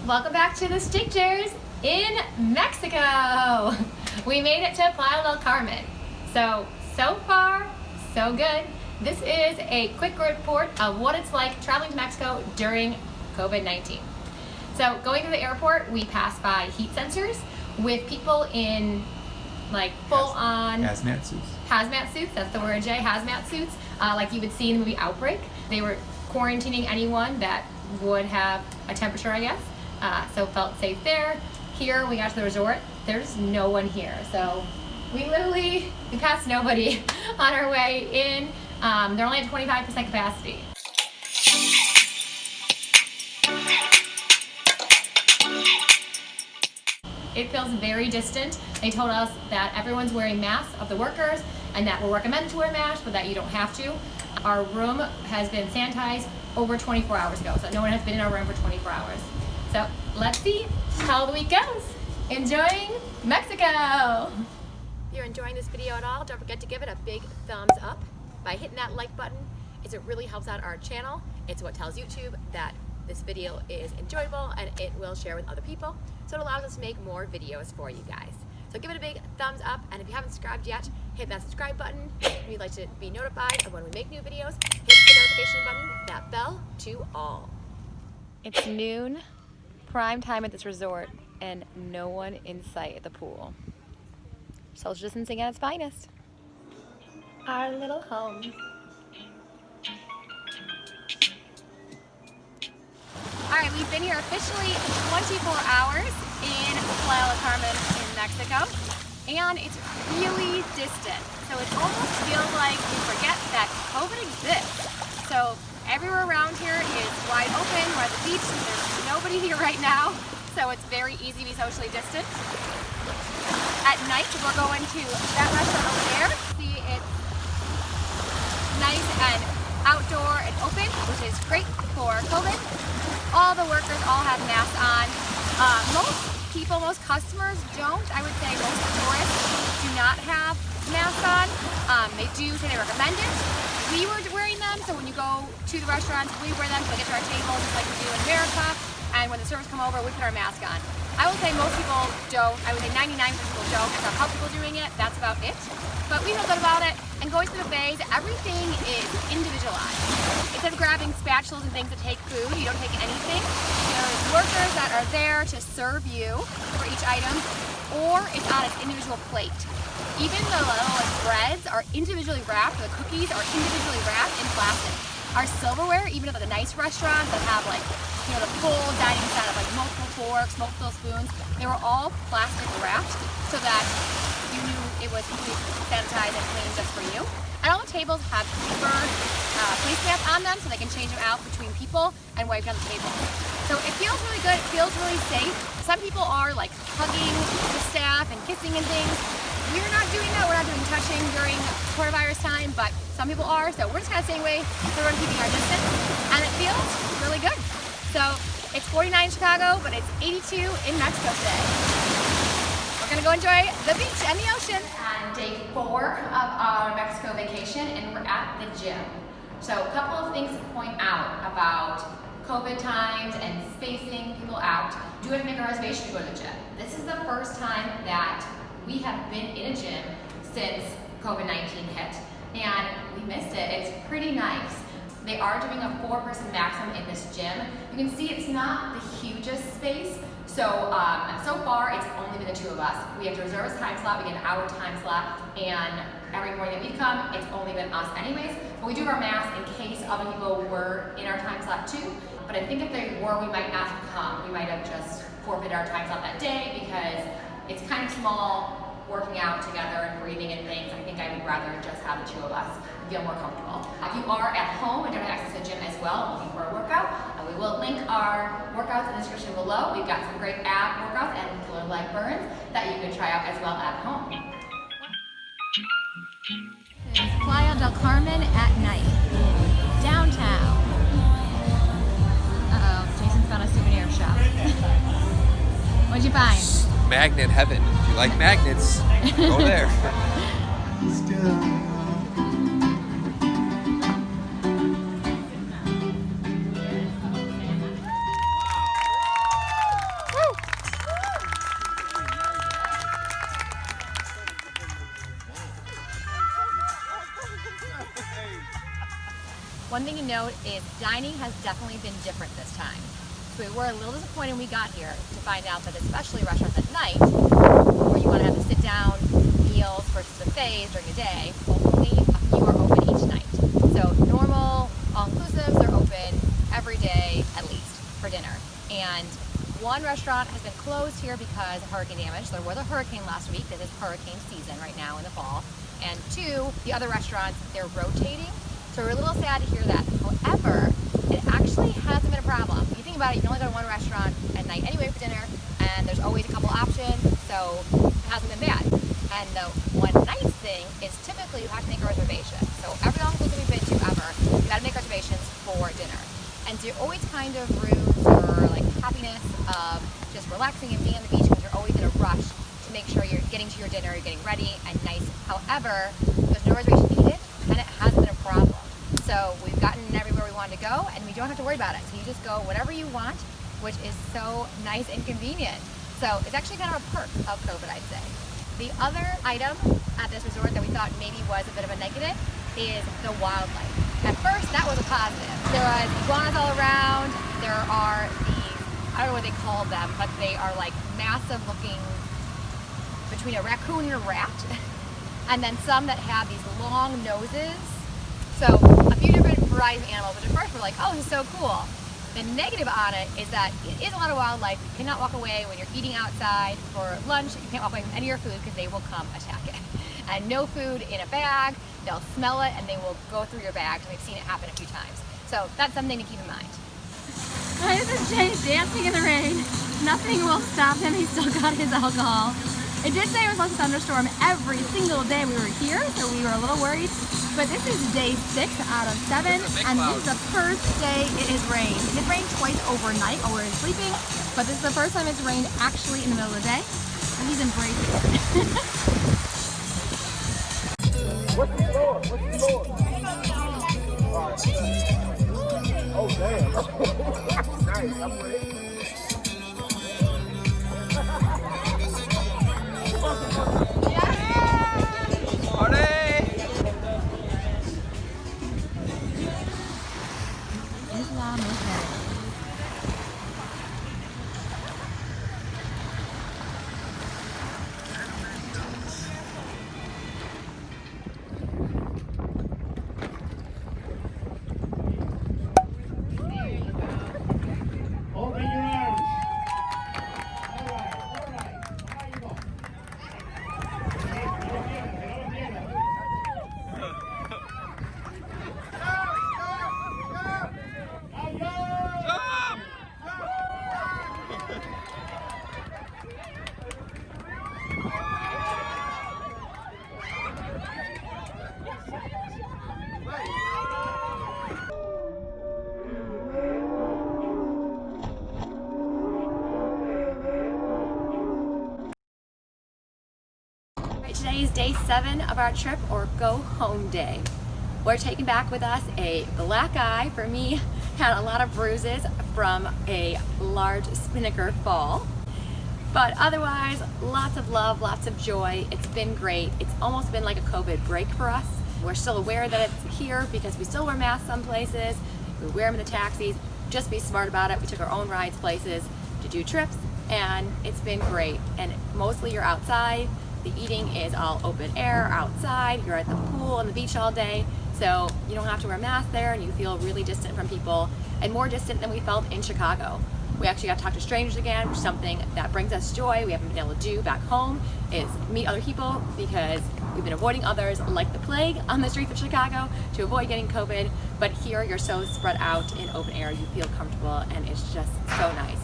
Welcome back to the Stickers in Mexico. We made it to Playa del Carmen. So far, so good. This is a quick report of what it's like traveling to Mexico during COVID-19. So going to the airport, we passed by heat sensors with people in like full-on hazmat suits. Hazmat suits, that's the word, Jay, hazmat suits, like you would see in the movie Outbreak. They were quarantining anyone that would have a temperature, I guess. So felt safe there. Here, we got to the resort. There's no one here. So we passed nobody on our way in. They're only at 25% capacity. It feels very distant. They told us that everyone's wearing masks of the workers and that we're recommended to wear masks, but that you don't have to. Our room has been sanitized over 24 hours ago, so no one has been in our room for 24 hours. So let's see how the week goes. Enjoying Mexico! If you're enjoying this video at all, don't forget to give it a big thumbs up by hitting that like button, as it really helps out our channel. It's what tells YouTube that this video is enjoyable and it will share with other people. So it allows us to make more videos for you guys. So give it a big thumbs up, and if you haven't subscribed yet, hit that subscribe button. If you'd like to be notified of when we make new videos, hit the notification button, that bell to all. It's noon, prime time at this resort, and no one in sight at the pool. Social distancing at its finest. Our little home. Alright, we've been here officially 24 hours in Playa del Carmen in Mexico, and it's really distant. So it almost feels like we forget that COVID exists. So everywhere around here is wide open. We're at the beach. There's nobody here right now, so it's very easy to be socially distant. At night, we're going to that restaurant over there. See, it's nice and outdoor and open, which is great for COVID. All the workers all have masks on. Most customers don't. I would say most tourists do not have masks on. They do say they recommend it. We were wearing them, so when you go to the restaurants, we wear them to get to our tables just like we do in America. And when the servers come over, we put our mask on. I would say most people don't. I would say 99% of people don't. I saw a couple people doing it. That's about it. But we feel good about it. And going to the buffets, everything is individualized. Instead of grabbing spatulas and things to take food, you don't take anything. There's workers that are there to serve you for each item, or it's on its individual plate. Even the little breads are individually wrapped. The cookies are individually wrapped in plastic. Our silverware, even at the nice restaurants that have the full dining set of multiple forks, multiple spoons, they were all plastic wrapped so that you knew it was completely sanitized and clean just for you. And all the tables have paper placemats on them so they can change them out between people and wipe down the table. So it feels really good, it feels really safe. Some people are hugging the staff and kissing and things. We're not doing that, we're not doing touching during coronavirus time, but some people are, so we're just kind of staying away, so we're keeping our distance, and it feels really good. So it's 49 in Chicago, but it's 82 in Mexico today. We're gonna go enjoy the beach and the ocean. On day 4 of our Mexico vacation, and we're at the gym. So a couple of things to point out about COVID times and spacing people out. Do have to make a reservation to go to the gym. This is the first time that we have been in a gym since COVID-19 hit, and we missed it. It's pretty nice. They are doing a 4-person maximum in this gym. You can see it's not the hugest space, so far it's only been the 2 of us. We have to reserve a time slot, we get an hour time slot, and every morning that we come, it's only been us anyways. But we do have our masks in case other people were in our time slot too. But I think if they were, we might not have come. We might have just forfeited our time slot that day because it's kind of small, working out together and breathing and things. I think I would rather just have the 2 of us and feel more comfortable. If you are at home and don't have access to the gym as well, looking for a workout, we will link our workouts in the description below. We've got some great ab workouts and killer leg burns that you can try out as well at home. This is Playa del Carmen at night, downtown. Jason's found a souvenir shop. What'd you find? Magnet heaven. If you like magnets, go there. Let's go. One thing to note is dining has definitely been different this time. So we were a little disappointed when we got here to find out that especially restaurants at night, where you want to have the sit-down meals versus buffets during the day, only a few are open each night. So normal all-inclusives are open every day at least for dinner. And one restaurant has been closed here because of hurricane damage. There was a hurricane last week. This is hurricane season right now in the fall. And two, the other restaurants, they're rotating. So we're a little sad to hear that. However, it actually hasn't been a problem. If you think about it, you can only go to one restaurant at night anyway for dinner, and there's always a couple options, so it hasn't been bad. And the one nice thing is typically you have to make a reservation. So every all-inclusive we've been to ever, you gotta make reservations for dinner. And so you're always kind of room for like happiness of just relaxing and being on the beach because you're always in a rush to make sure you're getting to your dinner, you're getting ready and nice. However, there's no reservation needed and it hasn't been a problem. So we've gotten everywhere we wanted to go and we don't have to worry about it. So you just go whatever you want, which is so nice and convenient. So it's actually kind of a perk of COVID, I'd say. The other item at this resort that we thought maybe was a bit of a negative is the wildlife. At first, that was a positive. There was iguanas all around. There are these, I don't know what they call them, but they are like massive looking, between a raccoon and a rat. And then some that have these long noses. So a few different varieties of animals, which at first we're like, oh, this is so cool. The negative on it is that it is a lot of wildlife. You cannot walk away when you're eating outside for lunch. You can't walk away from any of your food because they will come attack it. And no food in a bag. They'll smell it and they will go through your bags. And we've seen it happen a few times. So that's something to keep in mind. This is Jay dancing in the rain. Nothing will stop him. He's still got his alcohol. It did say it was supposed to thunderstorm every single day we were here, so we were a little worried. But this is day 6 out of 7, and this is the first day it has rained. It did rain twice overnight while we were sleeping, but this is the first time it's rained actually in the middle of the day, and he's embracing it. What's the score? What's the score? Oh, damn. Nice. I'm ready. Islam is better. Open your arms. All right. Now you go. Today is day 7 of our trip, or go home day. We're taking back with us a black eye. For me, had a lot of bruises from a large spinnaker fall. But otherwise, lots of love, lots of joy. It's been great. It's almost been like a COVID break for us. We're still aware that it's here because we still wear masks some places. We wear them in the taxis. Just be smart about it. We took our own rides places to do trips, and it's been great. And mostly you're outside. The eating is all open air, outside. You're at the pool and the beach all day. So you don't have to wear a mask there, and you feel really distant from people, and more distant than we felt in Chicago. We actually got to talk to strangers again, which is something that brings us joy. We haven't been able to do back home, is meet other people, because we've been avoiding others like the plague on the streets of Chicago to avoid getting COVID. But here you're so spread out in open air, you feel comfortable, and it's just so nice.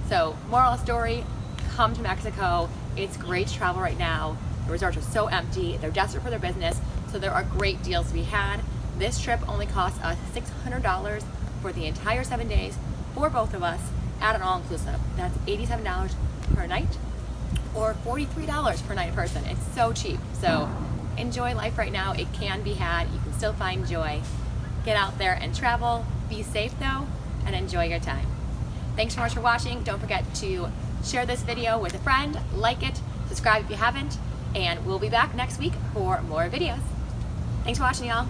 So moral of the story, come to Mexico. It's great to travel right now. The resorts are so empty. They're desperate for their business, so there are great deals to be had. This trip only cost us $600 for the entire 7 days for both of us at an all-inclusive. That's $87 per night or $43 per night a person. It's so cheap. So enjoy life right now. It can be had. You can still find joy. Get out there and travel. Be safe though, and enjoy your time. Thanks so much for watching. Don't forget to share this video with a friend, like it, subscribe if you haven't, and we'll be back next week for more videos. Thanks for watching, y'all.